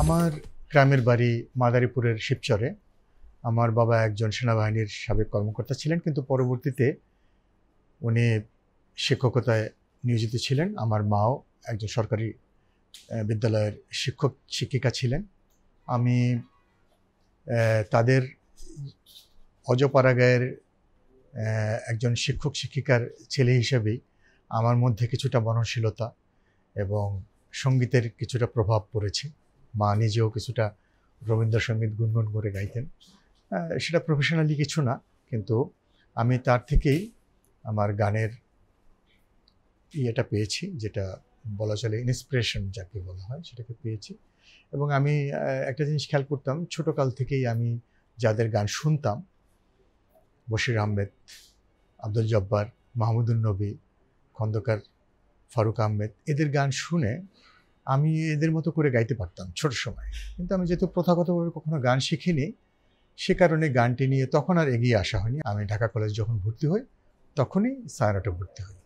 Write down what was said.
আমার গ্রামের বাড়ি মাদারীপুরের শিবচরে। আমার বাবা একজন সেনাবাহিনীর সাবেক কর্মকর্তা ছিলেন, কিন্তু পরবর্তীতে উনি শিক্ষকতায় নিয়োজিত ছিলেন। আমার মাও একজন সরকারি বিদ্যালয়ের শিক্ষিকা ছিলেন। আমি তাদের অজপাড়াগাঁয়ের একজন শিক্ষক শিক্ষিকার ছেলে হিসেবেই আমার মধ্যে কিছুটা মননশীলতা এবং সঙ্গীতের কিছুটা প্রভাব পড়েছে। মা নিজেও কিছুটা রবীন্দ্রসঙ্গীত গুনগুন করে গাইতেন। সেটা প্রফেশনালি কিছু না, কিন্তু আমি তার থেকেই আমার গানের ইয়েটা পেয়েছি, যেটা বলা চলে ইন্সপিরেশন যাকে বলা হয়, সেটাকে পেয়েছি। এবং আমি একটা জিনিস খেয়াল করতাম, ছোটোকাল থেকেই আমি যাদের গান শুনতাম, বশির আহমেদ, আব্দুল জব্বার, মাহমুদুন নবী, খন্দকার ফারুক আহমেদ, এদের গান শুনে আমি এদের মতো করে গাইতে পারতাম ছোট সময়। কিন্তু আমি যেহেতু প্রথাগতভাবে কখনো গান শিখিনি, সে কারণে গানটি নিয়ে তখন আর এগিয়ে আসা হয়নি। আমি ঢাকা কলেজ যখন ভর্তি হই, তখনই সায়নাটে ভর্তি হই।